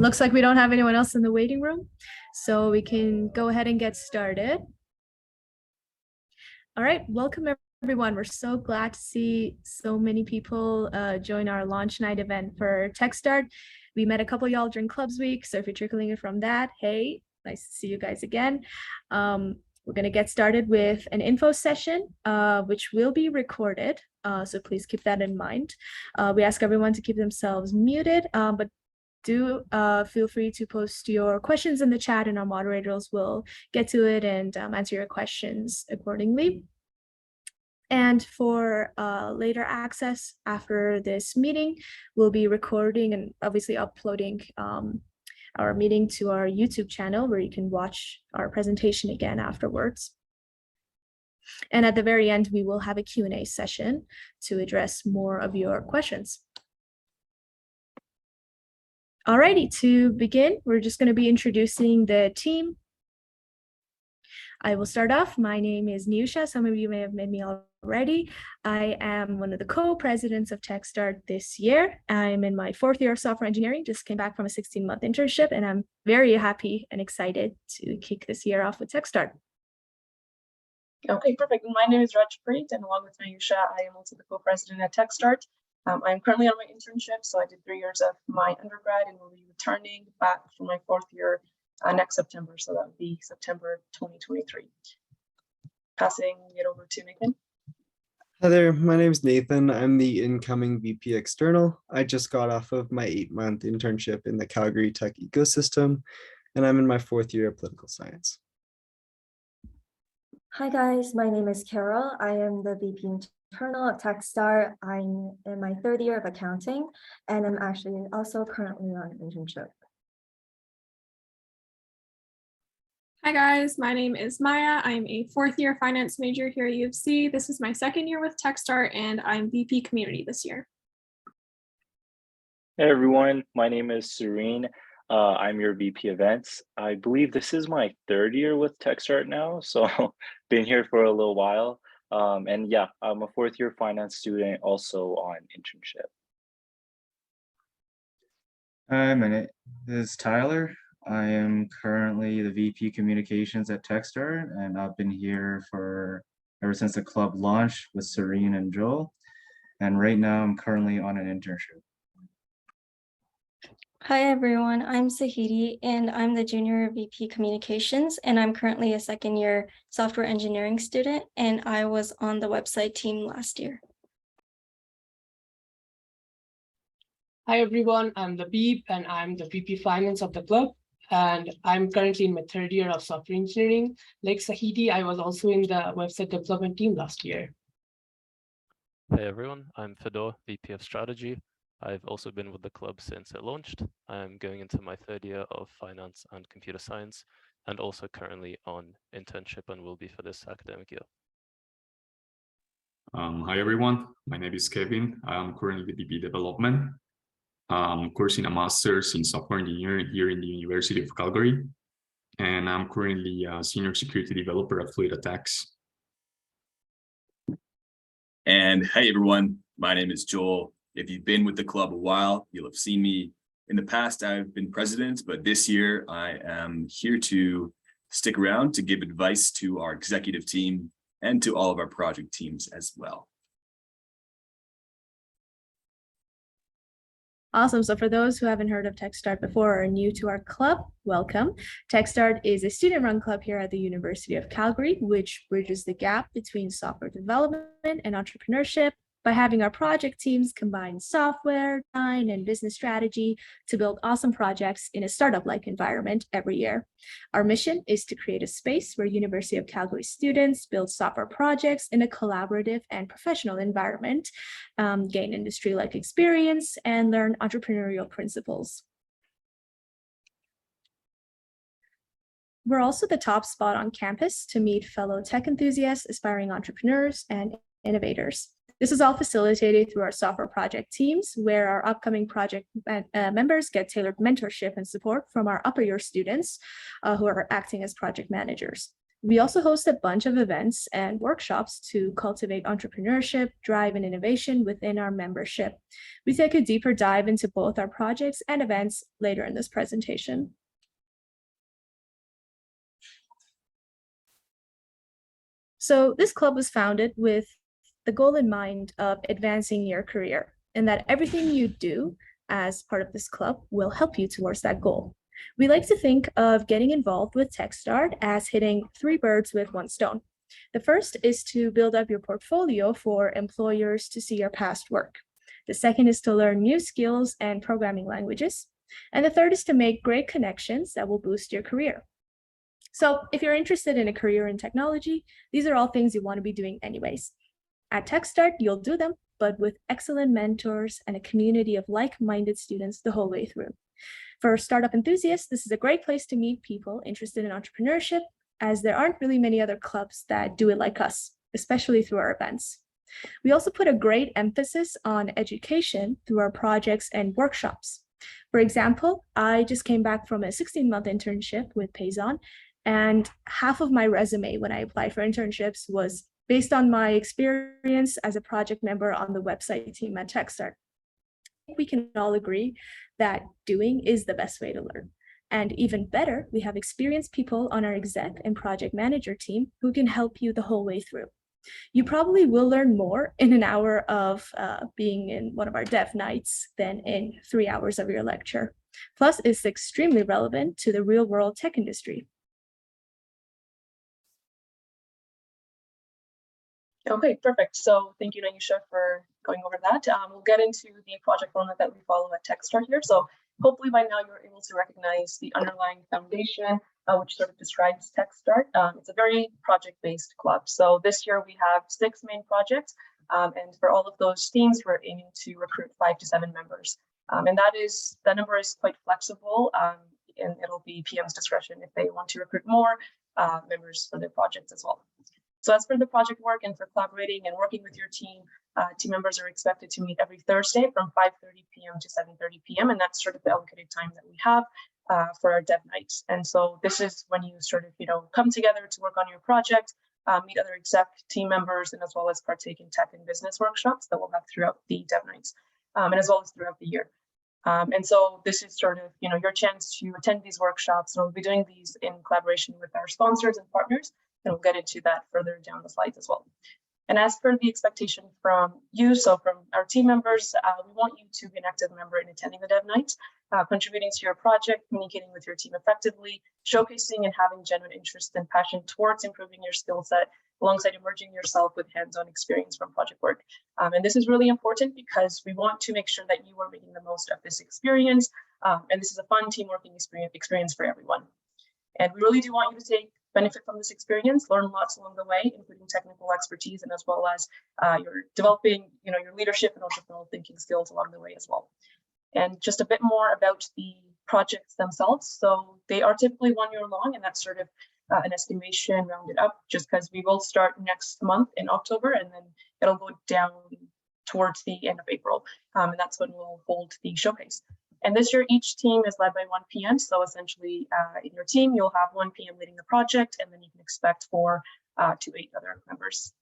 Looks like we don't have anyone else in the waiting room, so we can go ahead and get started. All right, welcome everyone. We're so glad to see so many people join our launch night event for TechStart. We met a couple of y'all during Clubs Week, so if you're trickling in from that, hey, nice to see you guys again. We're going to get started with an info session, which will be recorded, so please keep that in mind. We ask everyone to keep themselves muted, but do feel free to post your questions in the chat, and our moderators will get to it and answer your questions accordingly. And for later access after this meeting, we'll be recording and obviously uploading our meeting to our YouTube channel, where you can watch our presentation again afterwards. And at the very end, we will have a Q&A session to address more of your questions. Alrighty, to begin, we're just going to be introducing the team. I will start off. My name is Niusha. Some of you may have met me already. I am one of the co-presidents of TechStart this year. I'm in my 4th year of software engineering, just came back from a 16-month internship, and I'm very happy and excited to kick this year off with TechStart. Okay, perfect. My name is Rajpreet, and along with Niusha, I am also the co-president at TechStart. I'm currently on my internship, so I did 3 years of my undergrad and will be returning back for my 4th year next September. So that would be September 2023. Passing it over to Nathan. Hi there, my name is Nathan. I'm the incoming VP External. I just got off of my 8-month internship in the Calgary tech ecosystem, and I'm in my 4th year of political science. Hi guys, my name is Carol. I am the VP Internal at TechStart. I'm in my 3rd year of accounting, and I'm actually also currently on internship. Hi guys, my name is Maya. I'm a 4th year finance major here at U of C. This is my 2nd year with TechStart, and I'm VP Community this year. Hey everyone, my name is Serene. I'm your VP Events. I believe this is my 3rd year with TechStart now, so been here for a little while. And yeah, I'm a 4th year finance student, also on internship. Hi, my name is Tyler. I am currently the VP Communications at TechStart, and I've been here ever since the club launched with Serene and Joel. And right now I'm currently on an internship. Hi everyone, I'm Sahidi, and I'm the Junior VP Communications, and I'm currently a 2nd year software engineering student, and I was on the website team last year. Hi everyone, I'm Labib, and I'm the VP Finance of the club, and I'm currently in my 3rd year of software engineering. Like Sahidi, I was also in the website development team last year. Hey everyone, I'm Fedor, VP of Strategy. I've also been with the club since it launched. I'm going into my 3rd year of finance and computer science, and also currently on internship and will be for this academic year. Hi everyone, my name is Kevin. I'm currently the VP Development. I'm coursing a master's in software engineering here in the University of Calgary, and I'm currently a senior security developer at Fluid Attacks. And hey everyone, my name is Joel. If you've been with the club a while, you'll have seen me. In the past, I've been president, but this year I am here to stick around to give advice to our executive team and to all of our project teams as well. Awesome. So for those who haven't heard of TechStart before or are new to our club, welcome. TechStart is a student-run club here at the University of Calgary, which bridges the gap between software development and entrepreneurship by having our project teams combine software, design, and business strategy to build awesome projects in a startup-like environment every year. Our mission is to create a space where University of Calgary students build software projects in a collaborative and professional environment, gain industry-like experience, and learn entrepreneurial principles. We're also the top spot on campus to meet fellow tech enthusiasts, aspiring entrepreneurs, and innovators. This is all facilitated through our software project teams, where our upcoming project members get tailored mentorship and support from our upper year students who are acting as project managers. We also host a bunch of events and workshops to cultivate entrepreneurship, drive, and innovation within our membership. We take a deeper dive into both our projects and events later in this presentation. So this club was founded with the goal in mind of advancing your career, and that everything you do as part of this club will help you towards that goal. We like to think of getting involved with TechStart as hitting 3 birds with 1 stone. The first is to build up your portfolio for employers to see your past work. The second is to learn new skills and programming languages. And the third is to make great connections that will boost your career. So if you're interested in a career in technology, these are all things you want to be doing anyways. At TechStart, you'll do them, but with excellent mentors and a community of like-minded students the whole way through. For startup enthusiasts, this is a great place to meet people interested in entrepreneurship, as there aren't really many other clubs that do it like us, especially through our events. We also put a great emphasis on education through our projects and workshops. For example, I just came back from a 16-month internship with Payson, and half of my resume when I applied for internships was based on my experience as a project member on the website team at TechStart. We can all agree that doing is the best way to learn. And even better, we have experienced people on our exec and project manager team who can help you the whole way through. You probably will learn more in an hour of being in one of our dev nights than in 3 hours of your lecture. Plus, it's extremely relevant to the real world tech industry. Okay, perfect. So thank you, Naisha, for going over that. We'll get into the project format that we follow at TechStart here. So hopefully by now you're able to recognize the underlying foundation, which sort of describes TechStart. It's a very project-based club. So this year we have 6 main projects, and for all of those teams, we're aiming to recruit 5 to 7 members. And that number is quite flexible, and it'll be PM's discretion if they want to recruit more members for their projects as well. So as for the project work and for collaborating and working with your team, team members are expected to meet every Thursday from 5:30 p.m. to 7:30 p.m. And that's sort of the allocated time that we have for our dev nights. And so this is when you sort of, come together to work on your project, meet other exec team members, and as well as partake in tech and business workshops that we'll have throughout the dev nights, and as well as throughout the year. And so this is sort of, your chance to attend these workshops, and we'll be doing these in collaboration with our sponsors and partners. And we'll get into that further down the slides as well. And as for the expectation from you, so from our team members, we want you to be an active member in attending the dev nights, contributing to your project, communicating with your team effectively, showcasing and having genuine interest and passion towards improving your skill set, alongside immersing yourself with hands-on experience from project work. And this is really important because we want to make sure that you are making the most of this experience. And this is a fun team working experience for everyone. And we really do want you to benefit from this experience, learn lots along the way, including technical expertise, and as well as you're developing, your leadership and entrepreneurial thinking skills along the way as well. And just a bit more about the projects themselves. So they are typically 1 year long, and that's sort of an estimation rounded up, just because we will start next month in October, and then it'll go down towards the end of April. And that's when we'll hold the showcase. And this year, each team is led by 1 PM. So essentially, in your team, you'll have 1 PM leading the project, and then you can expect 4 to 8 other members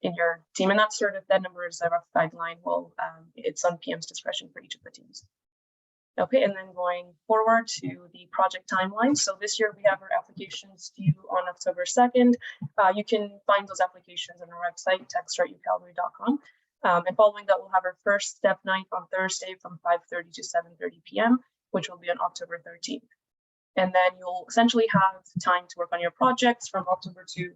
in your team. And that's sort of, that number is a rough guideline. Well, it's on PM's discretion for each of the teams. Okay, and then going forward to the project timeline. So this year, we have our applications due on October 2nd. You can find those applications on our website, techstartucalgary.com. And following that, we'll have our first dev night on Thursday from 5:30 to 7:30 p.m., which will be on October 13th. And then you'll essentially have time to work on your projects from October to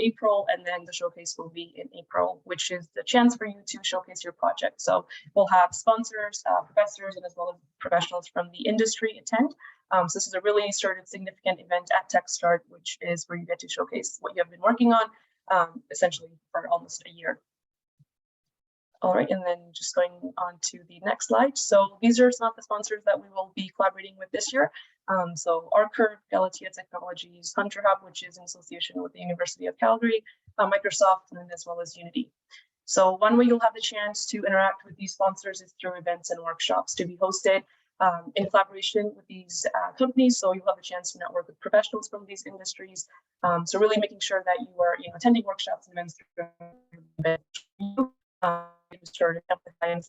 April, and then the showcase will be in April, which is the chance for you to showcase your project. So we'll have sponsors, professors, and as well as professionals from the industry attend. So this is a really sort of significant event at TechStart, which is where you get to showcase what you have been working on, essentially for almost a year. All right, and then just going on to the next slide. So these are some of the sponsors that we will be collaborating with this year. So Arcur, Galatea Technologies, Hunter Hub, which is in association with the University of Calgary, Microsoft, and as well as Unity. So one way you'll have the chance to interact with these sponsors is through events and workshops to be hosted in collaboration with these companies. So you'll have a chance to network with professionals from these industries. So really making sure that you are attending workshops and events sort of amplify and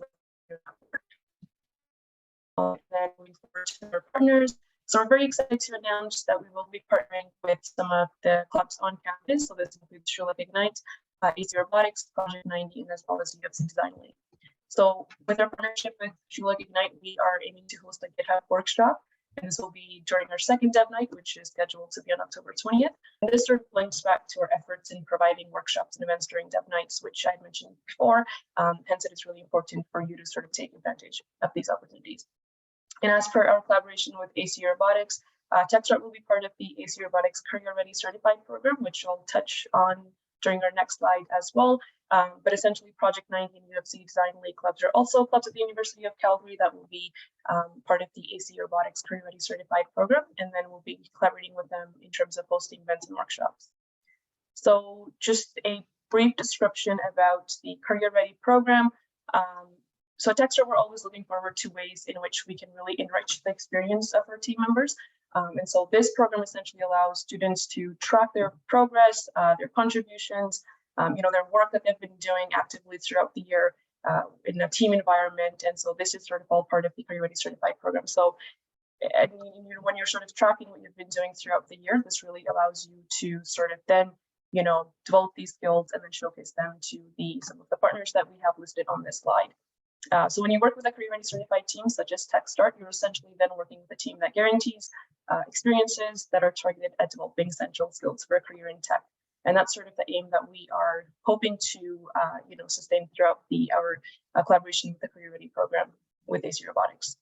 then moving forward to our partners. So we're very excited to announce that we will be partnering with some of the clubs on campus. So this includes Schulich Ignite, AC Robotics, Project 90, and as well as UFC Design Link. So with our partnership with Schulich Ignite, we are aiming to host a GitHub workshop. And this will be during our second dev night, which is scheduled to be on October 20th. And this sort of links back to our efforts in providing workshops and events during dev nights, which I mentioned before. Hence, it is really important for you to sort of take advantage of these opportunities. And as per our collaboration with AC Robotics, TechStart will be part of the AC Robotics Career Ready Certified program, which I'll touch on during our next slide as well. But essentially, Project 90 and UFC Design Lake clubs are also clubs at the University of Calgary that will be part of the AC Robotics Career Ready Certified program, and then we'll be collaborating with them in terms of hosting events and workshops. So just a brief description about the Career Ready program. So at TechStart, we're always looking forward to ways in which we can really enrich the experience of our team members. And so this program essentially allows students to track their progress, their contributions, their work that they've been doing actively throughout the year in a team environment. And so this is sort of all part of the Career Ready Certified program. So when you're sort of tracking what you've been doing throughout the year, this really allows you to sort of then, develop these skills and then showcase them to some of the partners that we have listed on this slide. So when you work with a Career Ready Certified team, such as TechStart, you're essentially then working with a team that guarantees experiences that are targeted at developing essential skills for a career in tech. And that's sort of the aim that we are hoping to, sustain throughout our collaboration with the Career Ready program with AC Robotics.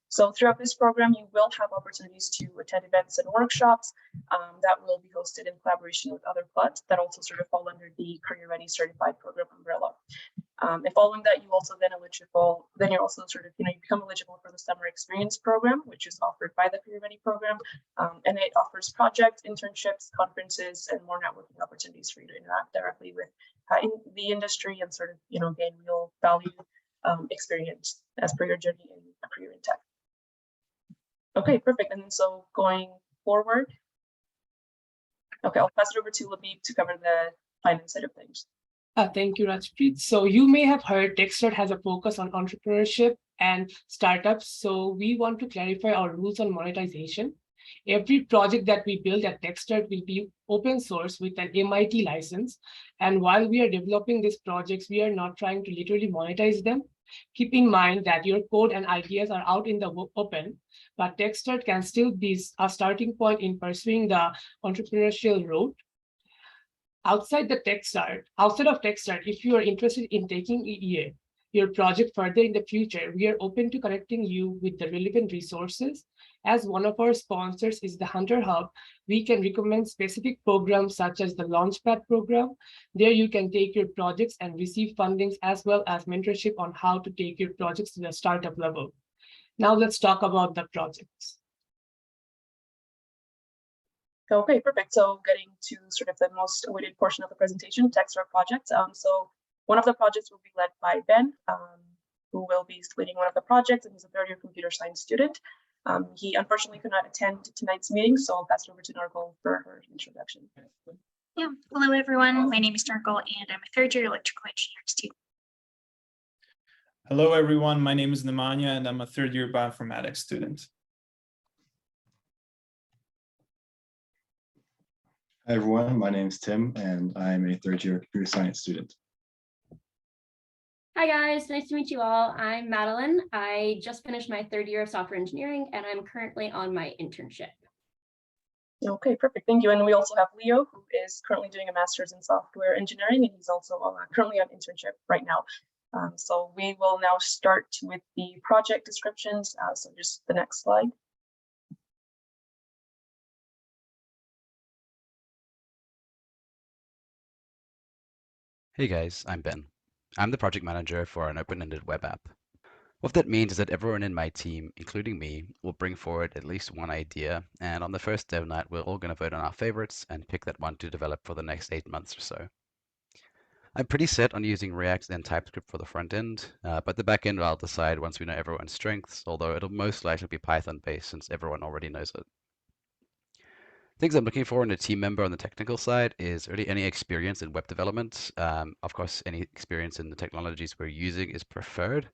So throughout this program, you will have opportunities to attend events and workshops that will be hosted in collaboration with other clubs that also sort of fall under the Career Ready Certified program umbrella. And following that, you also then you're also sort of, you become eligible for the summer experience program, which is offered by the Career Ready program. And it offers projects, internships, conferences, and more networking opportunities for you to interact directly with in the industry and sort of, gain real value experience as per your journey in a career in tech. Okay, perfect. And so going forward, okay, I'll pass it over to Labib to cover the finance side of things. Thank you, Rajpreet. So you may have heard TechStart has a focus on entrepreneurship and startups. So we want to clarify our rules on monetization. Every project that we build at TechStart will be open source with an MIT license. And while we are developing these projects, we are not trying to literally monetize them. Keep in mind that your code and ideas are out in the open, but TechStart can still be a starting point in pursuing the entrepreneurial road. Outside of TechStart, if you are interested in taking your project further in the future, we are open to connecting you with the relevant resources. As one of our sponsors is the Hunter Hub, we can recommend specific programs such as the Launchpad program. There you can take your projects and receive fundings as well as mentorship on how to take your projects to the startup level. Now let's talk about the projects. Okay, perfect. So getting to sort of the most awaited portion of the presentation, TechStart projects. So one of the projects will be led by Ben, who will be leading one of the projects, and he's a third-year computer science student. He unfortunately could not attend tonight's meeting, so I'll pass it over to Nargol for her introduction. Yeah, hello everyone. My name is Nargol, and I'm a third-year electrical engineering student. Hello everyone. My name is Nemanja, and I'm a third-year bioinformatics student. Hi everyone, my name is Tim and I'm a third-year computer science student. Hi guys, nice to meet you all. I'm Madeline. I just finished my third year of software engineering and I'm currently on my internship. Okay, perfect, thank you. And we also have Leo, who is currently doing a master's in software engineering, and he's also currently on internship right now. So we will now start with the project descriptions. So just the next slide. Hey guys, I'm Ben. I'm the project manager for an open-ended web app. What that means is that everyone in my team, including me, will bring forward at least one idea, and on the first dev night, we're all going to vote on our favorites and pick that one to develop for the next 8 months or so. I'm pretty set on using React and TypeScript for the front end, but the back end I'll decide once we know everyone's strengths, although it'll most likely be Python based since everyone already knows it. Things I'm looking for in a team member on the technical side is really any experience in web development. Of course, any experience in the technologies we're using is preferred,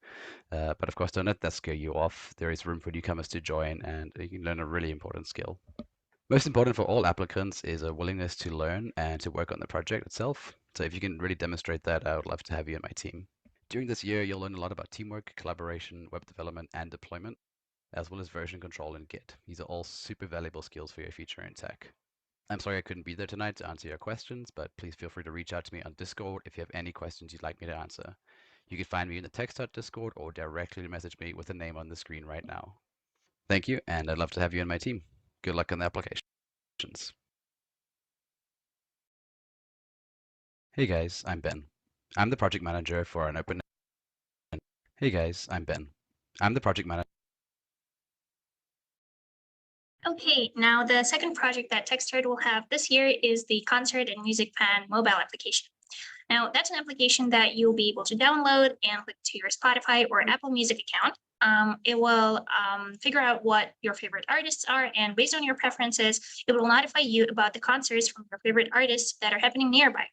but of course, don't let that scare you off. There is room for newcomers to join, and you can learn a really important skill. Most important for all applicants is a willingness to learn and to work on the project itself. So if you can really demonstrate that, I would love to have you in my team. During this year, you'll learn a lot about teamwork, collaboration, web development, and deployment, as well as version control and Git. These are all super valuable skills for your future in tech. I'm sorry I couldn't be there tonight to answer your questions, but please feel free to reach out to me on Discord if you have any questions you'd like me to answer. You can find me in the TechStart Discord or directly message me with the name on the screen right now. Thank you, and I'd love to have you in my team. Good luck on the applications. Hey guys, I'm Ben. I'm the project manager for an open. Hey guys, I'm Ben. I'm the project manager. Okay, now the second project that TechStart will have this year is the Concert and Music Pan mobile application. Now, that's an application that you'll be able to download and link to your Spotify or Apple Music account. It will figure out what your favorite artists are, and based on your preferences, it will notify you about the concerts from your favorite artists that are happening nearby.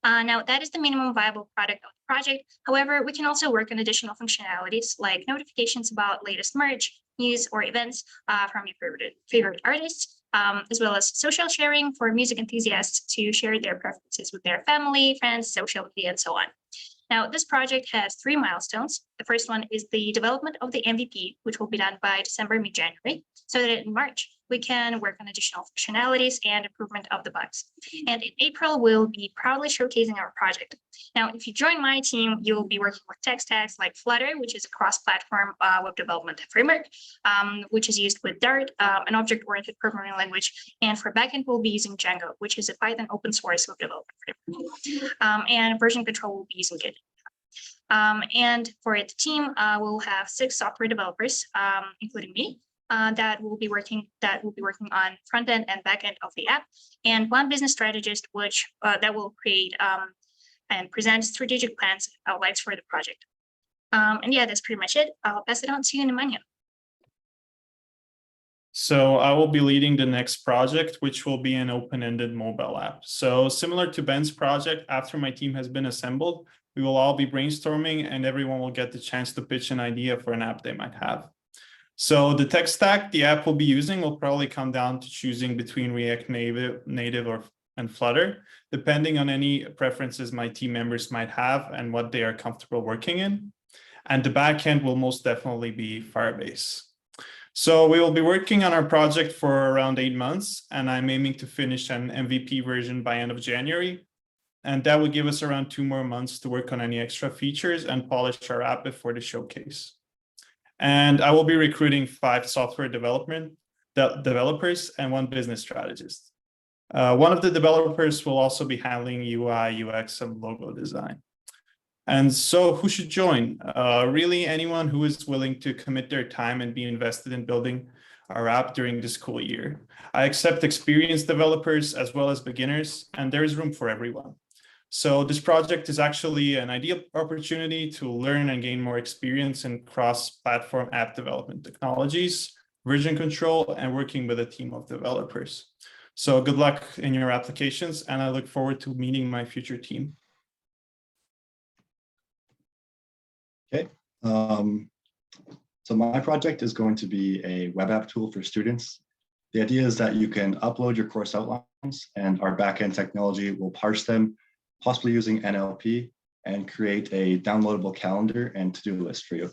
Now, that is the minimum viable product of the project. However, we can also work on additional functionalities like notifications about latest merch, news, or events from your favorite artists, as well as social sharing for music enthusiasts to share their preferences with their family, friends, social media, and so on. Now, this project has 3 milestones. The first one is the development of the MVP, which will be done by December, mid-January, so that in March, we can work on additional functionalities and improvement of the bugs. And in April, we'll be proudly showcasing our project. Now, if you join my team, you'll be working with tech stacks like Flutter, which is a cross-platform web development framework, which is used with Dart, an object-oriented programming language. And for backend, we'll be using Django, which is a Python open source web development framework. And version control will be using Git. And for the team, we'll have 6 software developers, including me, that will be working on front end and back end of the app, and 1 business strategist, which that will create and present strategic plans and outlines for the project. And yeah, that's pretty much it. I'll pass it on to you, Nemanja. So I will be leading the next project, which will be an open-ended mobile app. So similar to Ben's project, after my team has been assembled, we will all be brainstorming and everyone will get the chance to pitch an idea for an app they might have. So the tech stack the app will be using will probably come down to choosing between React Native and Flutter, depending on any preferences my team members might have and what they are comfortable working in. And the backend will most definitely be Firebase. So we will be working on our project for around 8 months, and I'm aiming to finish an MVP version by end of January. And that would give us around 2 more months to work on any extra features and polish our app before the showcase. And I will be recruiting 5 software developers and 1 business strategist. One of the developers will also be handling UI, UX, and logo design. And so who should join? Really anyone who is willing to commit their time and be invested in building our app during the school year. I accept experienced developers as well as beginners, and there is room for everyone. So this project is actually an ideal opportunity to learn and gain more experience in cross-platform app development technologies, version control, and working with a team of developers. So good luck in your applications, and I look forward to meeting my future team. Okay. So my project is going to be a web app tool for students. The idea is that you can upload your course outlines and our backend technology will parse them, possibly using NLP, and create a downloadable calendar and to-do list for you.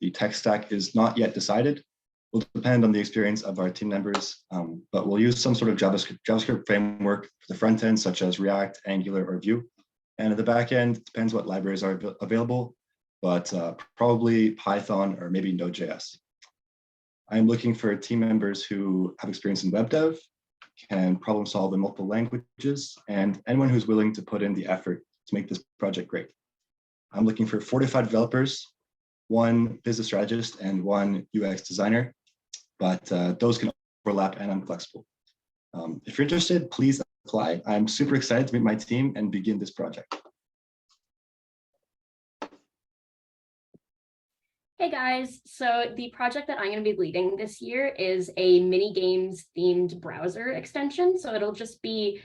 The tech stack is not yet decided. Will depend on the experience of our team members, but we'll use some sort of JavaScript framework for the front end, such as React, Angular, or Vue. And at the back end, it depends what libraries are available, but probably Python or maybe Node.js. I'm looking for team members who have experience in web dev, can problem solve in multiple languages, and anyone who's willing to put in the effort to make this project great. I'm looking for 4 to 5 developers, 1 business strategist, and 1 UX designer, but those can overlap and I'm flexible. If you're interested, please apply. I'm super excited to meet my team and begin this project. Hey guys, so the project that I'm going to be leading this year is a mini games themed browser extension. So it'll just be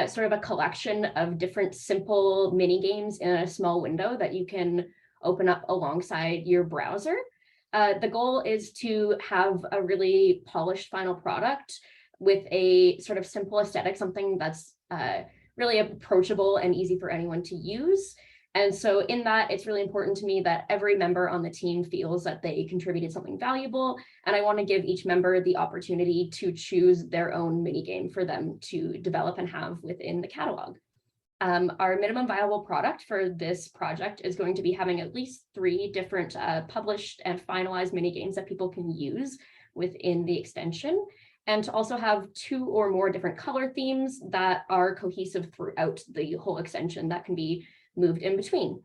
sort of a collection of different simple mini games in a small window that you can open up alongside your browser. The goal is to have a really polished final product with a sort of simple aesthetic, something that's really approachable and easy for anyone to use. And so in that, it's really important to me that every member on the team feels that they contributed something valuable. And I want to give each member the opportunity to choose their own mini game for them to develop and have within the catalog. Our minimum viable product for this project is going to be having at least 3 different published and finalized mini games that people can use within the extension, and to also have 2 or more different color themes that are cohesive throughout the whole extension that can be moved in between.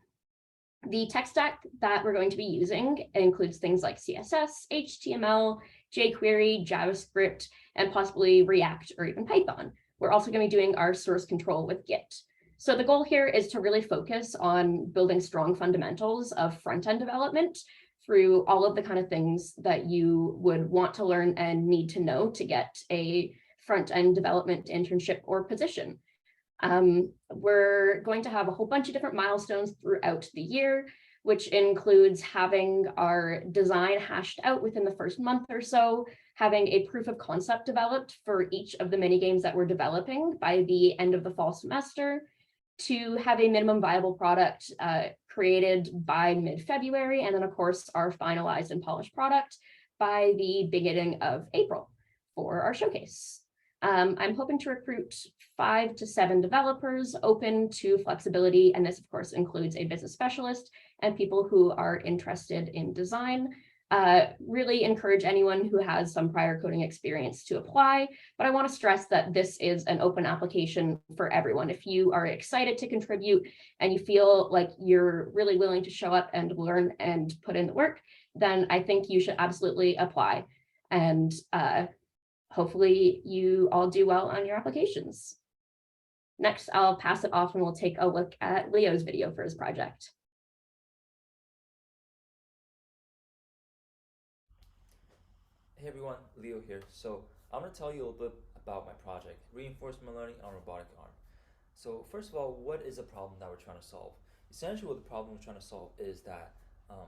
The tech stack that we're going to be using includes things like CSS, HTML, jQuery, JavaScript, and possibly React or even Python. We're also going to be doing our source control with Git. So the goal here is to really focus on building strong fundamentals of front-end development through all of the kind of things that you would want to learn and need to know to get a front-end development internship or position. We're going to have a whole bunch of different milestones throughout the year, which includes having our design hashed out within the first month or so, having a proof of concept developed for each of the mini games that we're developing by the end of the fall semester, to have a minimum viable product created by mid-February, and then of course our finalized and polished product by the beginning of April for our showcase. I'm hoping to recruit 5 to 7 developers open to flexibility, and this of course includes a business specialist and people who are interested in design. Really encourage anyone who has some prior coding experience to apply, but I want to stress that this is an open application for everyone. If you are excited to contribute and you feel like you're really willing to show up and learn and put in the work, then I think you should absolutely apply. And hopefully you all do well on your applications. Next, I'll pass it off and we'll take a look at Leo's video for his project. Hey everyone, Leo here. So I'm going to tell you a little bit about my project, Reinforcement Learning on Robotic Arm. So first of all, what is the problem that we're trying to solve? Essentially what the problem we're trying to solve is that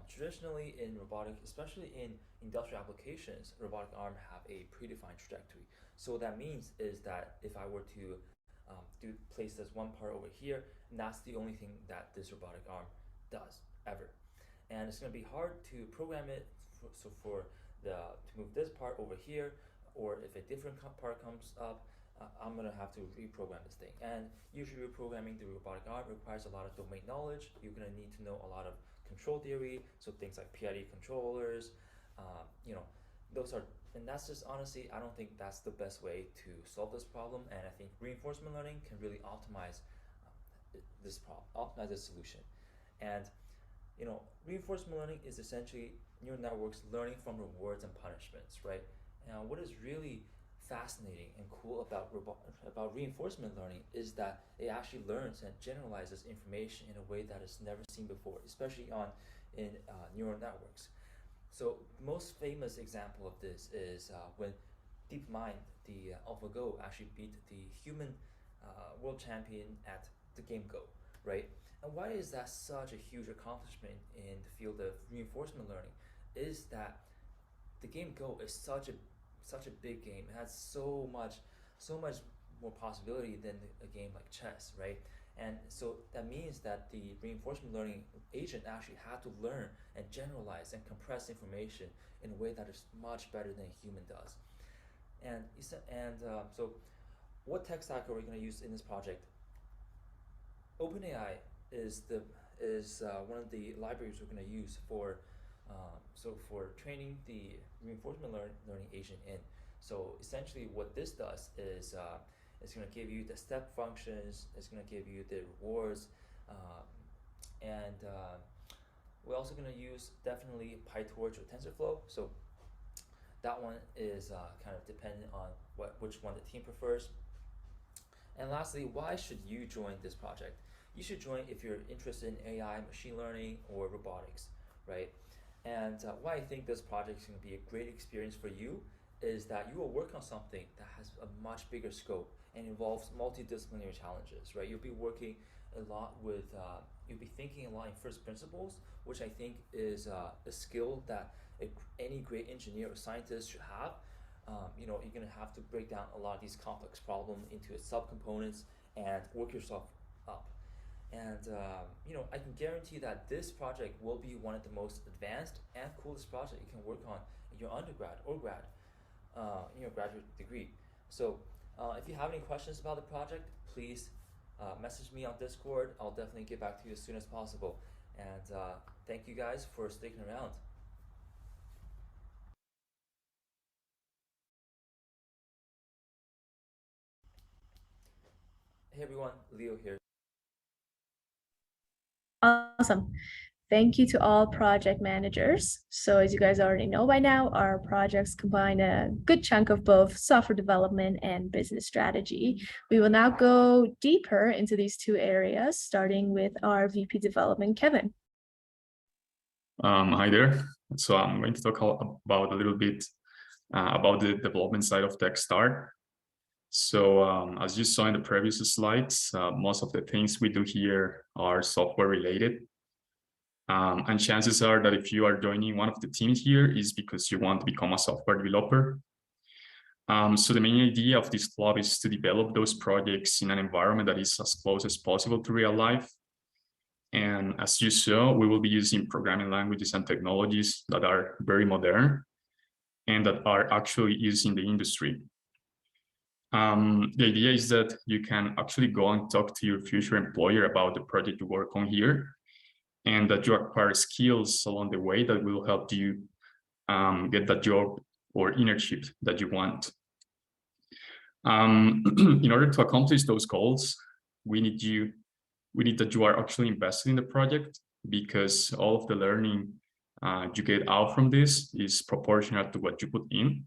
traditionally in robotic, especially in industrial applications, robotic arm have a predefined trajectory. So what that means is that if I were to place this one part over here, and that's the only thing that this robotic arm does ever. And it's going to be hard to program it to move this part over here, or if a different part comes up, I'm going to have to reprogram this thing. And usually reprogramming the robotic arm requires a lot of domain knowledge. You're going to need to know a lot of control theory, so things like PID controllers, and that's just honestly, I don't think that's the best way to solve this problem. And I think reinforcement learning can really optimize this problem, optimize this solution. And reinforcement learning is essentially neural networks learning from rewards and punishments, right? And what is really fascinating and cool about reinforcement learning is that it actually learns and generalizes information in a way that is never seen before, especially in neural networks. So most famous example of this is when DeepMind, the AlphaGo, actually beat the human world champion at the game Go, right? And why is that such a huge accomplishment in the field of reinforcement learning? Is that the game Go is such a big game. It has so much more possibility than a game like chess, right? And so that means that the reinforcement learning agent actually had to learn and generalize and compress information in a way that is much better than a human does. So what tech stack are we going to use in this project? OpenAI is one of the libraries we're going to use for training the reinforcement learning agent in. So essentially what this does is it's going to give you the step functions, it's going to give you the rewards, and we're also going to use definitely PyTorch or TensorFlow. So that one is kind of dependent on which one the team prefers. And lastly, why should you join this project? You should join if you're interested in AI, machine learning, or robotics, right? And why I think this project is going to be a great experience for you is that you will work on something that has a much bigger scope and involves multidisciplinary challenges, right? You'll be working a lot with, you'll be thinking a lot in first principles, which I think is a skill that any great engineer or scientist should have. You're going to have to break down a lot of these complex problems into its subcomponents and work yourself up. And I can guarantee that this project will be one of the most advanced and coolest projects you can work on in your undergrad or grad, in your graduate degree. So if you have any questions about the project, please message me on Discord. I'll definitely get back to you as soon as possible. And thank you guys for sticking around. Hey everyone, Leo here. Awesome. Thank you to all project managers. So as you guys already know by now, our projects combine a good chunk of both software development and business strategy. We will now go deeper into these two areas, starting with our VP development, Kevin. Hi there. So I'm going to talk about a little bit about the development side of TechStart. So as you saw in the previous slides, most of the things we do here are software related. And chances are that if you are joining one of the teams here is because you want to become a software developer. So the main idea of this club is to develop those projects in an environment that is as close as possible to real life. And as you saw, we will be using programming languages and technologies that are very modern and that are actually used in the industry. The idea is that you can actually go and talk to your future employer about the project you work on here, and that you acquire skills along the way that will help you get that job or internship that you want. In order to accomplish those goals, we need that you are actually invested in the project, because all of the learning you get out from this is proportional to what you put in.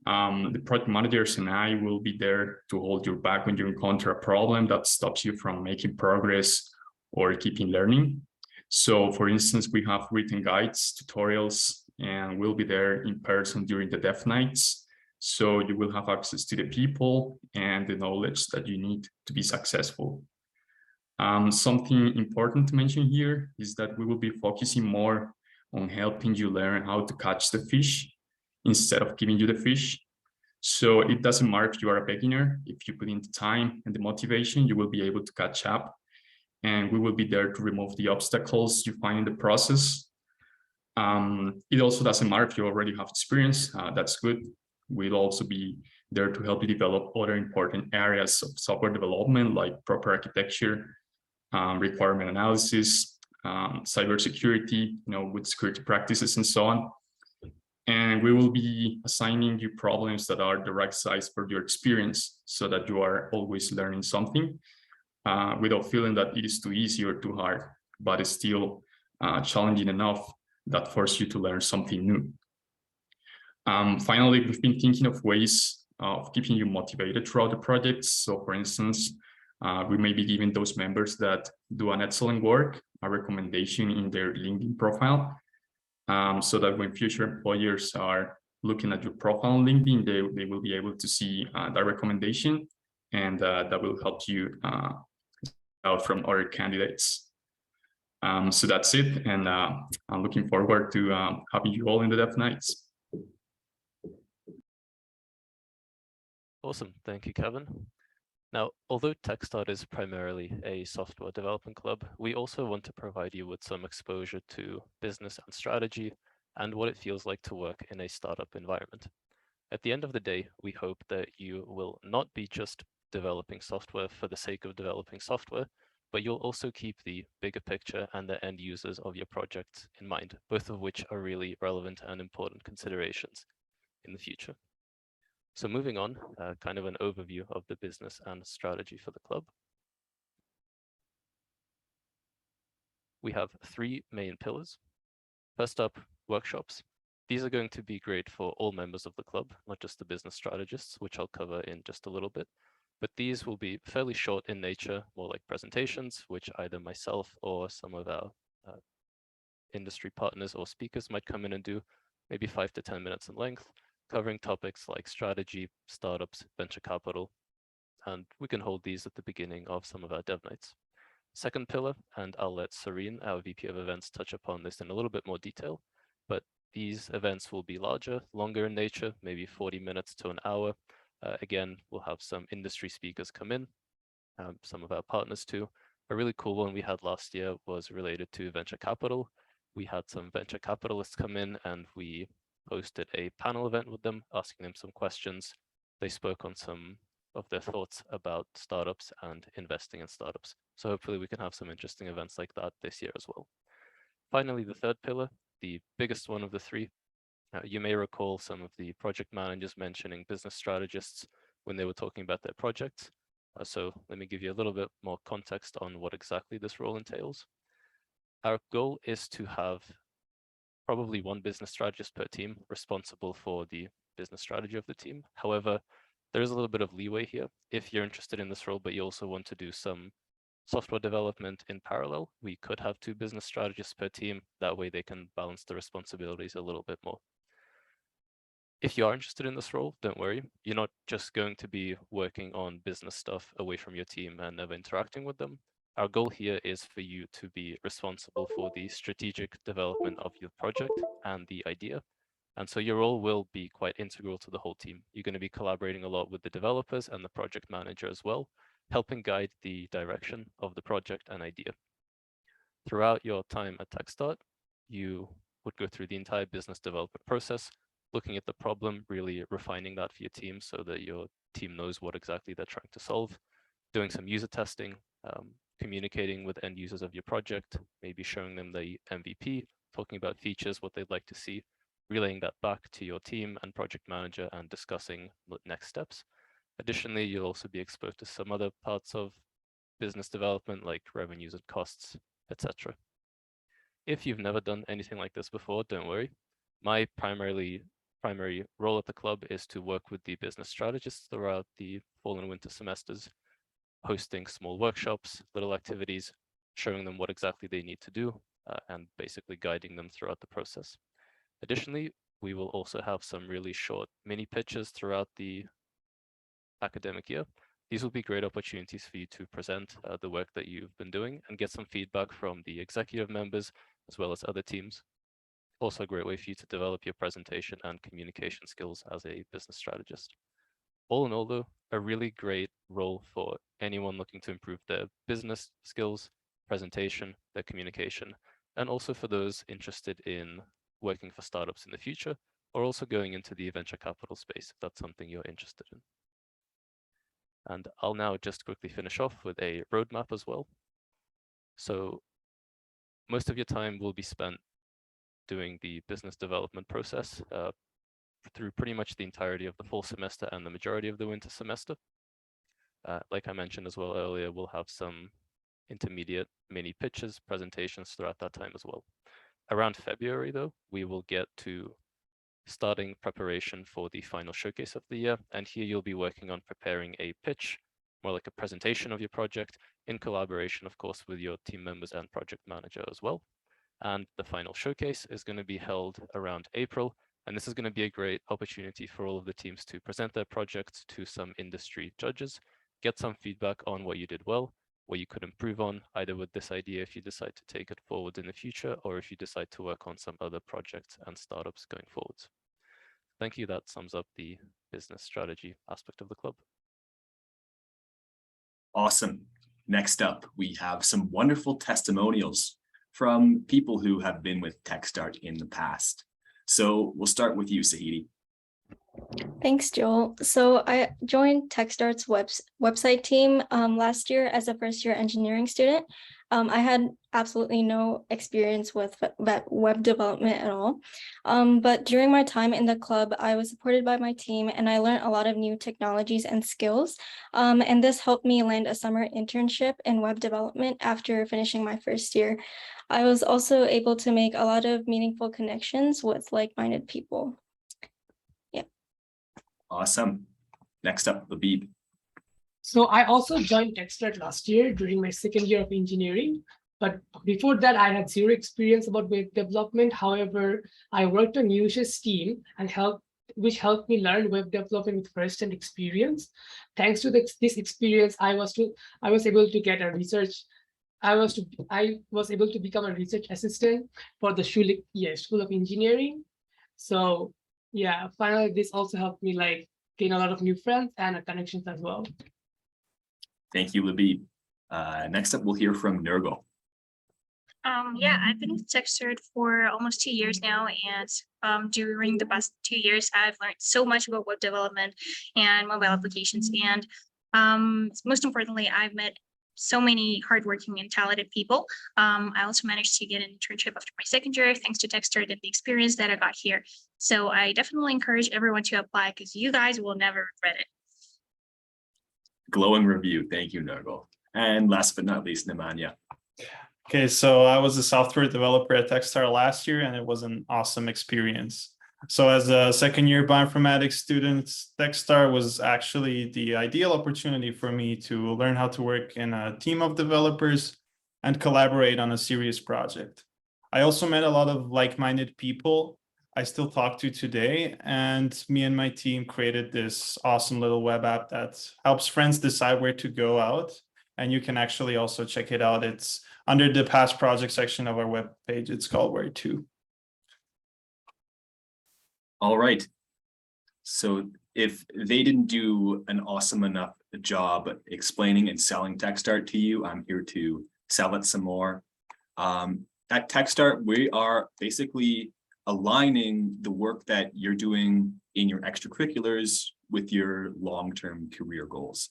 The project managers and I will be there to hold your back when you encounter a problem that stops you from making progress or keeping learning. So for instance, we have written guides, tutorials, and we'll be there in person during the dev nights. So you will have access to the people and the knowledge that you need to be successful. Something important to mention here is that we will be focusing more on helping you learn how to catch the fish instead of giving you the fish. So it doesn't matter if you are a beginner, if you put in the time and the motivation, you will be able to catch up. And we will be there to remove the obstacles you find in the process. It also doesn't matter if you already have experience, that's good. We'll also be there to help you develop other important areas of software development, like proper architecture, requirement analysis, cybersecurity, with security practices and so on. And we will be assigning you problems that are the right size for your experience, so that you are always learning something without feeling that it is too easy or too hard, but it's still challenging enough that force you to learn something new. Finally, we've been thinking of ways of keeping you motivated throughout the project. So for instance, we may be giving those members that do an excellent work a recommendation in their LinkedIn profile, so that when future employers are looking at your profile on LinkedIn, they will be able to see that recommendation, and that will help you out from other candidates. So that's it, and I'm looking forward to having you all in the dev nights. Awesome, thank you, Kevin. Now, although TechStart is primarily a software development club, we also want to provide you with some exposure to business and strategy and what it feels like to work in a startup environment. At the end of the day, we hope that you will not be just developing software for the sake of developing software, but you'll also keep the bigger picture and the end users of your project in mind, both of which are really relevant and important considerations in the future. So moving on, kind of an overview of the business and strategy for the club. We have three main pillars. First up, workshops. These are going to be great for all members of the club, not just the business strategists, which I'll cover in just a little bit. But these will be fairly short in nature, more like presentations, which either myself or some of our industry partners or speakers might come in and do, maybe 5 to 10 minutes in length, covering topics like strategy, startups, venture capital, and we can hold these at the beginning of some of our dev nights. Second pillar, and I'll let Serene, our VP of events, touch upon this in a little bit more detail, but these events will be larger, longer in nature, maybe 40 minutes to an hour. Again, we'll have some industry speakers come in, some of our partners too. A really cool one we had last year was related to venture capital. We had some venture capitalists come in and we hosted a panel event with them, asking them some questions. They spoke on some of their thoughts about startups and investing in startups. So hopefully we can have some interesting events like that this year as well. Finally, the third pillar, the biggest one of the three. You may recall some of the project managers mentioning business strategists when they were talking about their projects. So let me give you a little bit more context on what exactly this role entails. Our goal is to have probably one business strategist per team responsible for the business strategy of the team. However, there is a little bit of leeway here. If you're interested in this role, but you also want to do some software development in parallel, we could have 2 business strategists per team. That way they can balance the responsibilities a little bit more. If you are interested in this role, don't worry. You're not just going to be working on business stuff away from your team and never interacting with them. Our goal here is for you to be responsible for the strategic development of your project and the idea. And so your role will be quite integral to the whole team. You're going to be collaborating a lot with the developers and the project manager as well, helping guide the direction of the project and idea. Throughout your time at TechStart, you would go through the entire business development process, looking at the problem, really refining that for your team so that your team knows what exactly they're trying to solve, doing some user testing, communicating with end users of your project, maybe showing them the MVP, talking about features, what they'd like to see, relaying that back to your team and project manager and discussing the next steps. Additionally, you'll also be exposed to some other parts of business development like revenues and costs, etc. If you've never done anything like this before, don't worry. My primary role at the club is to work with the business strategists throughout the fall and winter semesters, hosting small workshops, little activities, showing them what exactly they need to do, and basically guiding them throughout the process. Additionally, we will also have some really short mini pitches throughout the academic year. These will be great opportunities for you to present the work that you've been doing and get some feedback from the executive members as well as other teams. Also a great way for you to develop your presentation and communication skills as a business strategist. All in all though, a really great role for anyone looking to improve their business skills, presentation, their communication, and also for those interested in working for startups in the future, or also going into the venture capital space if that's something you're interested in. And I'll now just quickly finish off with a roadmap as well. So most of your time will be spent doing the business development process through pretty much the entirety of the fall semester and the majority of the winter semester. Like I mentioned as well earlier, we'll have some intermediate mini pitches, presentations throughout that time as well. Around February though, we will get to starting preparation for the final showcase of the year. And here you'll be working on preparing a pitch, more like a presentation of your project in collaboration, of course, with your team members and project manager as well. And the final showcase is going to be held around April. And this is going to be a great opportunity for all of the teams to present their projects to some industry judges, get some feedback on what you did well, what you could improve on, either with this idea if you decide to take it forward in the future, or if you decide to work on some other projects and startups going forwards. Thank you. That sums up the business strategy aspect of the club. Awesome. Next up, we have some wonderful testimonials from people who have been with TechStart in the past. So we'll start with you, Sahidi. Thanks, Joel. So I joined TechStart's website team last year as a first-year engineering student. I had absolutely no experience with web development at all. But during my time in the club, I was supported by my team and I learned a lot of new technologies and skills. And this helped me land a summer internship in web development after finishing my first year. I was also able to make a lot of meaningful connections with like-minded people. Awesome. Next up, Labib. So I also joined TechStart last year during my second year of engineering. But before that, I had zero experience about web development. However, I worked on Yusha's team and which helped me learn web development with first-hand experience. Thanks to this experience, I was able to get a research. I was able to become a research assistant for the School of Engineering. So yeah, finally, this also helped me like gain a lot of new friends and connections as well. Thank you, Labib. Next up, we'll hear from Nurgle. Yeah, I've been with TechStart for almost 2 years now, and during the past 2 years, I've learned so much about web development and mobile applications. And most importantly, I've met so many hardworking and talented people. I also managed to get an internship after my second year, thanks to TechStart and the experience that I got here. So I definitely encourage everyone to apply because you guys will never regret it. Glowing review. Thank you, Nurgle. And last but not least, Nemanja. Okay, so I was a software developer at Techstar last year, and it was an awesome experience. So as a second-year bioinformatics student, Techstar was actually the ideal opportunity for me to learn how to work in a team of developers and collaborate on a serious project. I also met a lot of like-minded people I still talk to today, and me and my team created this awesome little web app that helps friends decide where to go out. And you can actually also check it out. It's under the past project section of our web page. It's called Where To. All right. So if they didn't do an awesome enough job explaining and selling TechStart to you, I'm here to sell it some more. At TechStart, we are basically aligning the work that you're doing in your extracurriculars with your long-term career goals.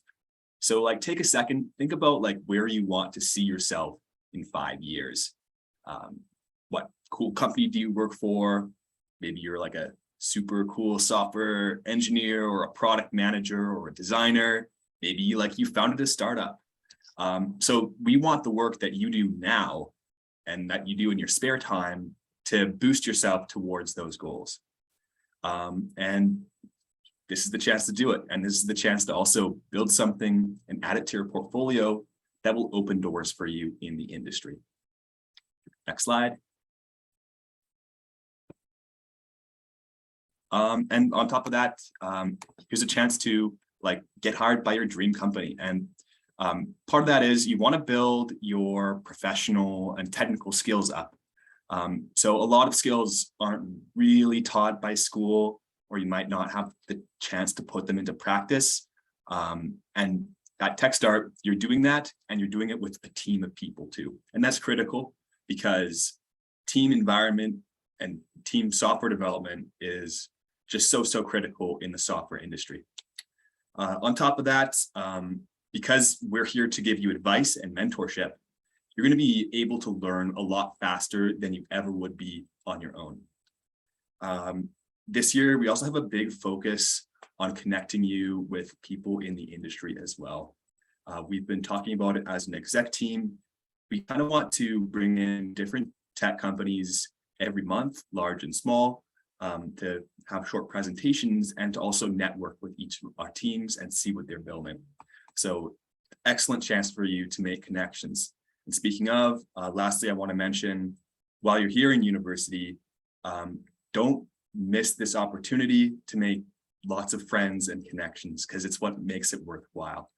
So like take a second, think about like where you want to see yourself in 5 years. What cool company do you work for? Maybe you're like a super cool software engineer or a product manager or a designer. Maybe you founded a startup. So we want the work that you do now and that you do in your spare time to boost yourself towards those goals. And this is the chance to do it. And this is the chance to also build something and add it to your portfolio that will open doors for you in the industry. Next slide. And on top of that, here's a chance to get hired by your dream company. And part of that is you want to build your professional and technical skills up. So a lot of skills aren't really taught by school, or you might not have the chance to put them into practice. And at TechStart, you're doing that, and you're doing it with a team of people too. And that's critical because team environment and team software development is just so critical in the software industry. On top of that, because we're here to give you advice and mentorship, you're going to be able to learn a lot faster than you ever would be on your own. This year, we also have a big focus on connecting you with people in the industry as well. We've been talking about it as an exec team. We kind of want to bring in different tech companies every month, large and small, to have short presentations and to also network with each of our teams and see what they're building. So excellent chance for you to make connections. And speaking of, lastly, I want to mention, while you're here in university, don't miss this opportunity to make lots of friends and connections, because it's what makes it worthwhile.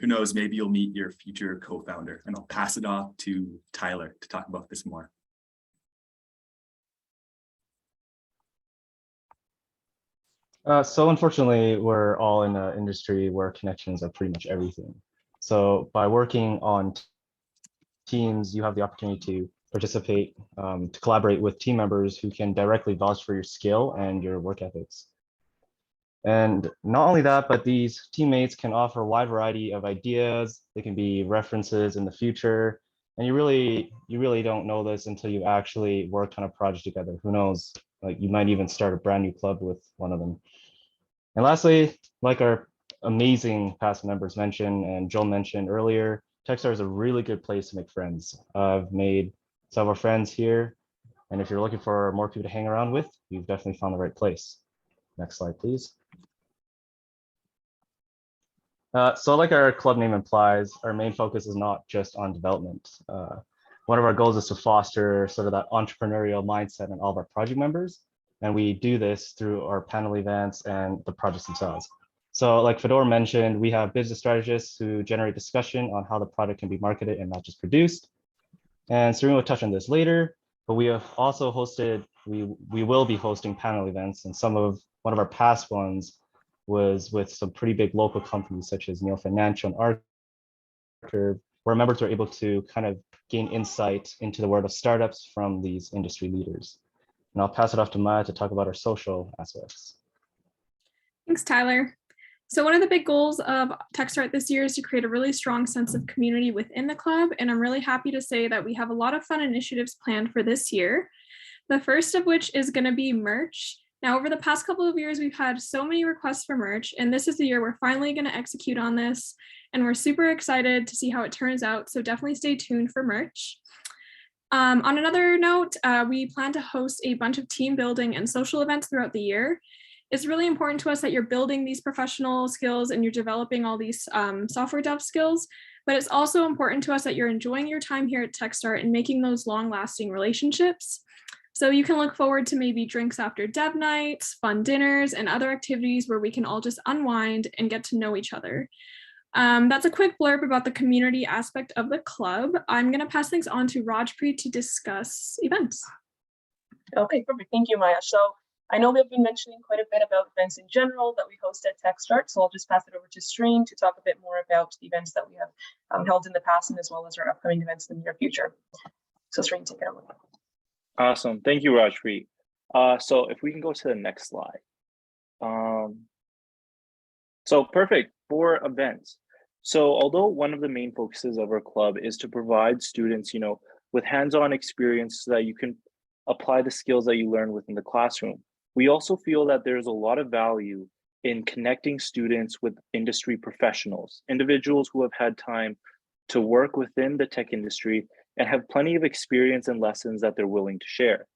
Who knows, maybe you'll meet your future co-founder, and I'll pass it off to Tyler to talk about this more. So unfortunately, we're all in an industry where connections are pretty much everything. So by working on teams, you have the opportunity to participate, to collaborate with team members who can directly vouch for your skill and your work ethics. And not only that, but these teammates can offer a wide variety of ideas. They can be references in the future. And you really don't know this until you actually worked on a project together. Who knows? Like you might even start a brand new club with one of them. And lastly, like our amazing past members mentioned and Joel mentioned earlier, Techstar is a really good place to make friends. I've made several friends here. And if you're looking for more people to hang around with, you've definitely found the right place. Next slide, please. So like our club name implies, our main focus is not just on development. one of our goals is to foster sort of that entrepreneurial mindset in all of our project members. And we do this through our panel events and the projects themselves. So like Fedor mentioned, we have business strategists who generate discussion on how the product can be marketed and not just produced. And Serena will touch on this later, but we have also hosted, we will be hosting panel events, and one of our past ones was with some pretty big local companies such as Neo Financial and Archer, where members were able to kind of gain insight into the world of startups from these industry leaders. And I'll pass it off to Maya to talk about our social aspects. Thanks, Tyler. So one of the big goals of TechStart this year is to create a really strong sense of community within the club. And I'm really happy to say that we have a lot of fun initiatives planned for this year. The first of which is going to be merch. Now, over the past couple of years, we've had so many requests for merch, and this is the year we're finally going to execute on this. And we're super excited to see how it turns out. So definitely stay tuned for merch. On another note, we plan to host a bunch of team building and social events throughout the year. It's really important to us that you're building these professional skills and you're developing all these software dev skills, but it's also important to us that you're enjoying your time here at TechStart and making those long-lasting relationships. So you can look forward to maybe drinks after dev nights, fun dinners, and other activities where we can all just unwind and get to know each other. That's a quick blurb about the community aspect of the club. I'm going to pass things on to Rajpreet to discuss events. Okay, perfect. Thank you, Maya. So I know we've been mentioning quite a bit about events in general that we host at TechStart, so I'll just pass it over to Sreen to talk a bit more about the events that we have held in the past and as well as our upcoming events in the near future. So Sreen, take it away. Awesome. Thank you, Rajpreet. So if we can go to the next slide. So perfect for events. So although one of the main focuses of our club is to provide students, with hands-on experience so that you can apply the skills that you learn within the classroom, we also feel that there's a lot of value in connecting students with industry professionals, individuals who have had time to work within the tech industry and have plenty of experience and lessons that they're willing to share.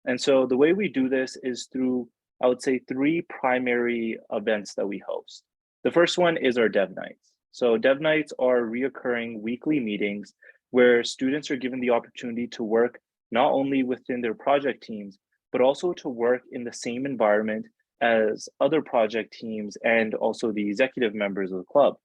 And so the way we do this is through, I would say, 3 primary events that we host. The first one is our Dev Nights. So Dev Nights are reoccurring weekly meetings where students are given the opportunity to work not only within their project teams, but also to work in the same environment as other project teams and also the executive members of the club.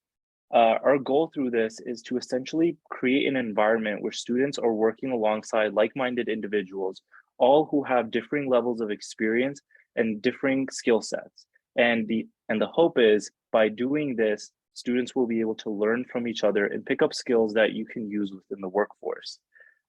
Our goal through this is to essentially create an environment where students are working alongside like-minded individuals, all who have differing levels of experience and differing skill sets. And the hope is by doing this, students will be able to learn from each other and pick up skills that you can use within the workforce.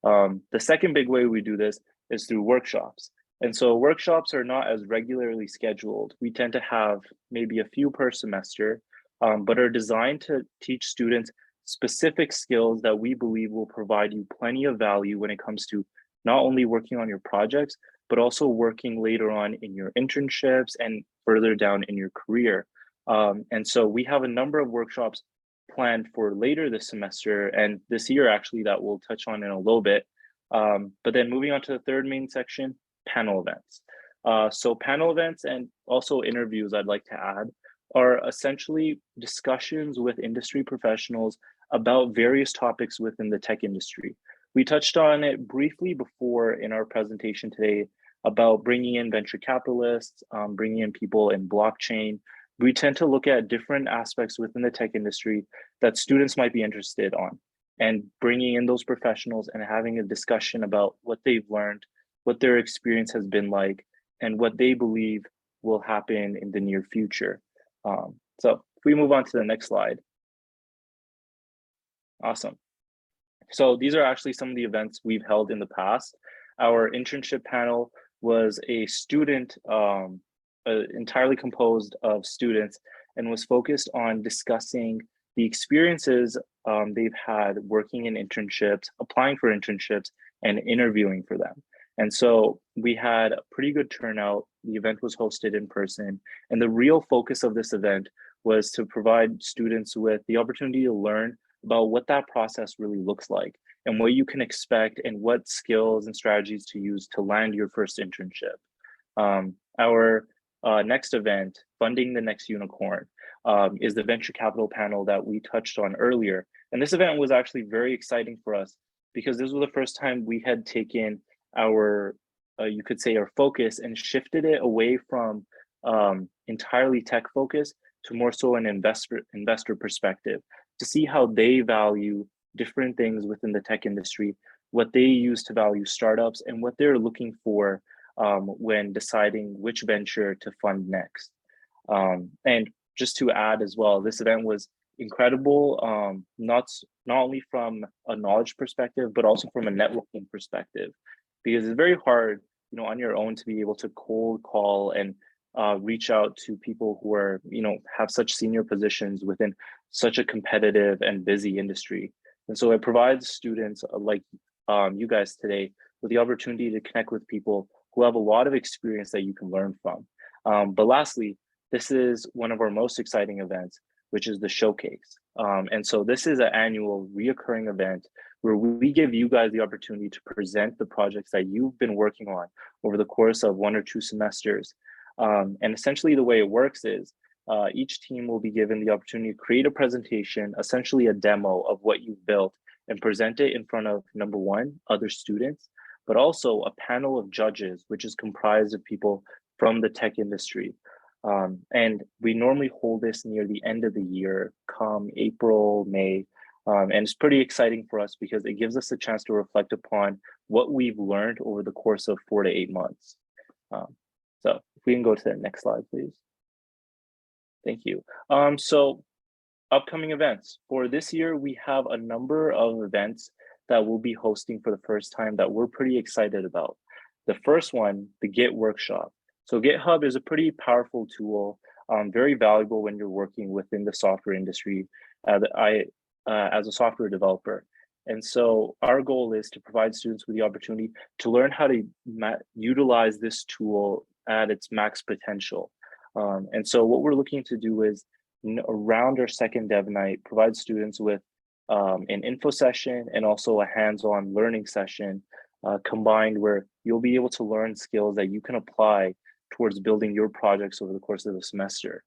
The second big way we do this is through workshops. And so workshops are not as regularly scheduled. We tend to have maybe a few per semester, but are designed to teach students specific skills that we believe will provide you plenty of value when it comes to not only working on your projects, but also working later on in your internships and further down in your career. And so we have a number of workshops planned for later this semester and this year, actually, that we'll touch on in a little bit. But then moving on to the third main section, panel events. So panel events and also interviews, I'd like to add, are essentially discussions with industry professionals about various topics within the tech industry. We touched on it briefly before in our presentation today about bringing in venture capitalists, bringing in people in blockchain. We tend to look at different aspects within the tech industry that students might be interested on, and bringing in those professionals and having a discussion about what they've learned, what their experience has been like, and what they believe will happen in the near future. So if we move on to the next slide. Awesome. So these are actually some of the events we've held in the past. Our internship panel was a student, entirely composed of students, and was focused on discussing the experiences they've had working in internships, applying for internships, and interviewing for them. And so we had a pretty good turnout. The event was hosted in person, and the real focus of this event was to provide students with the opportunity to learn about what that process really looks like and what you can expect and what skills and strategies to use to land your first internship. Our next event, Funding the Next Unicorn, is the venture capital panel that we touched on earlier. And this event was actually very exciting for us because this was the first time we had taken our, you could say, our focus and shifted it away from entirely tech focus to more so an investor perspective, to see how they value different things within the tech industry, what they use to value startups, and what they're looking for when deciding which venture to fund next. And just to add as well, this event was incredible, not only from a knowledge perspective, but also from a networking perspective, because it's very hard, you know, on your own to be able to cold call and reach out to people who are, you know, have such senior positions within such a competitive and busy industry. And so it provides students like you guys today with the opportunity to connect with people who have a lot of experience that you can learn from. But lastly, this is one of our most exciting events, which is the showcase. And so this is an annual reoccurring event where we give you guys the opportunity to present the projects that you've been working on over the course of 1 or 2 semesters. And essentially the way it works is each team will be given the opportunity to create a presentation, essentially a demo of what you've built, and present it in front of, number one, other students, but also a panel of judges, which is comprised of people from the tech industry. And we normally hold this near the end of the year, come April, May. And it's pretty exciting for us because it gives us a chance to reflect upon what we've learned over the course of 4 to 8 months. So if we can go to the next slide, please. Thank you. So upcoming events. For this year, we have a number of events that we'll be hosting for the first time that we're pretty excited about. The first one, the Git workshop. So GitHub is a pretty powerful tool, very valuable when you're working within the software industry as a software developer. And so our goal is to provide students with the opportunity to learn how to utilize this tool at its max potential. And so what we're looking to do is around our second dev night, provide students with an info session and also a hands-on learning session combined, where you'll be able to learn skills that you can apply towards building your projects over the course of the semester.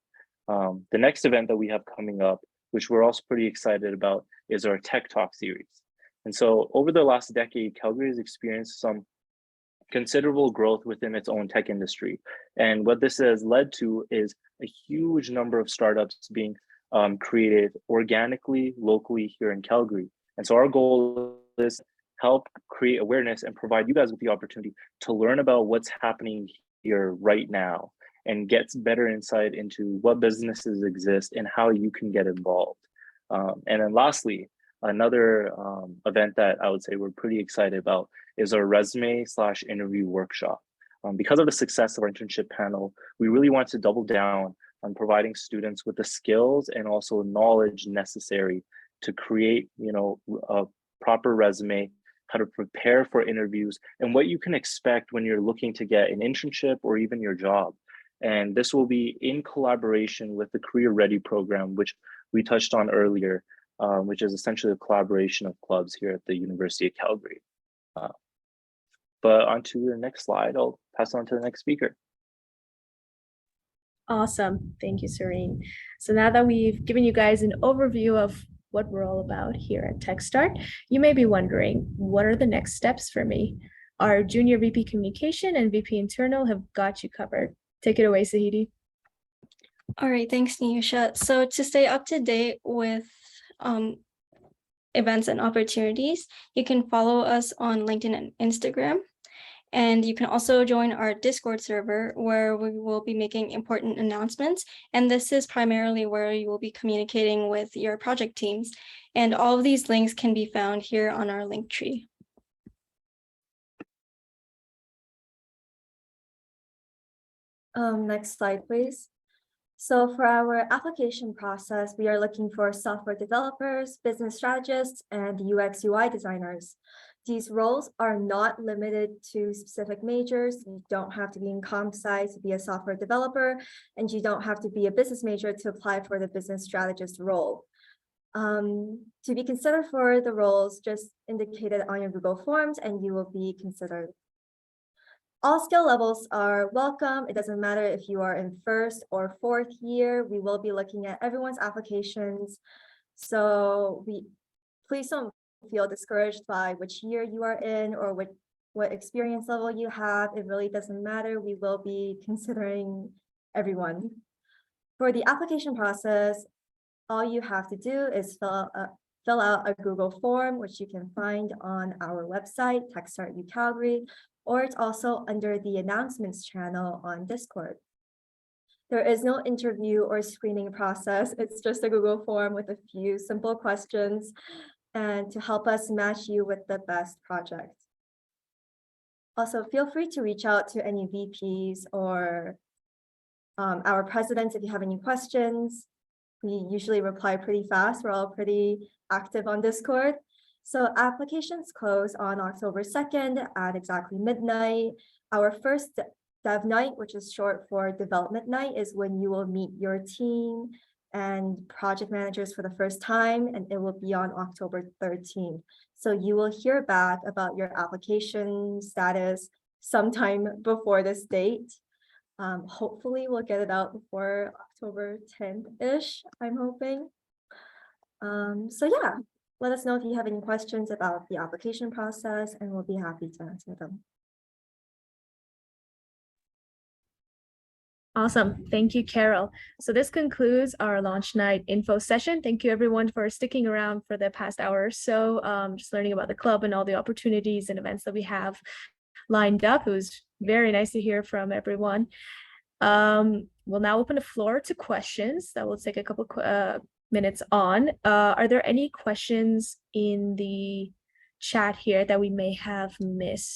The next event that we have coming up, which we're also pretty excited about, is our Tech Talk series. And so over the last decade, Calgary has experienced some considerable growth within its own tech industry. And what this has led to is a huge number of startups being created organically, locally here in Calgary. And so our goal is help create awareness and provide you guys with the opportunity to learn about what's happening here right now and get better insight into what businesses exist and how you can get involved. And then lastly, another event that I would say we're pretty excited about is our resume/interview workshop. Because of the success of our internship panel, we really want to double down on providing students with the skills and also knowledge necessary to create, you know, a proper resume, how to prepare for interviews, and what you can expect when you're looking to get an internship or even your job. And this will be in collaboration with the Career Ready program, which we touched on earlier, which is essentially a collaboration of clubs here at the University of Calgary. But on to the next slide, I'll pass on to the next speaker. Awesome. Thank you, Serene. So now that we've given you guys an overview of what we're all about here at TechStart, you may be wondering, what are the next steps for me? Our junior VP Communication and VP Internal have got you covered. Take it away, Sahidi. All right, thanks, Niyusha. So to stay up to date with events and opportunities, you can follow us on LinkedIn and Instagram. And you can also join our Discord server, where we will be making important announcements. And this is primarily where you will be communicating with your project teams. And all of these links can be found here on our link tree. Next slide, please. So for our application process, we are looking for software developers, business strategists, and UX UI designers. These roles are not limited to specific majors. You don't have to be in comp sci to be a software developer, and you don't have to be a business major to apply for the business strategist role. To be considered for the roles, just indicate it on your Google Forms and you will be considered. All skill levels are welcome. It doesn't matter if you are in first or fourth year. We will be looking at everyone's applications. So please don't feel discouraged by which year you are in or what experience level you have. It really doesn't matter. We will be considering everyone. For the application process, all you have to do is fill out a Google form, which you can find on our website, TechStart UCalgary, or it's also under the announcements channel on Discord. There is no interview or screening process. It's just a Google form with a few simple questions and to help us match you with the best project. Also, feel free to reach out to any VPs or our presidents if you have any questions. We usually reply pretty fast. We're all pretty active on Discord. So applications close on October 2nd at exactly midnight. Our first Dev Night, which is short for Development Night, is when you will meet your team and project managers for the first time, and it will be on October 13th. So you will hear back about your application status sometime before this date. Hopefully we'll get it out before October 10th-ish, I'm hoping. So yeah, let us know if you have any questions about the application process and we'll be happy to answer them. Awesome. Thank you, Carol. So this concludes our launch night info session. Thank you everyone for sticking around for the past hour or so, just learning about the club and all the opportunities and events that we have lined up. It was very nice to hear from everyone. We'll now open the floor to questions that will take a couple minutes on. Are there any questions in the chat here that we may have missed?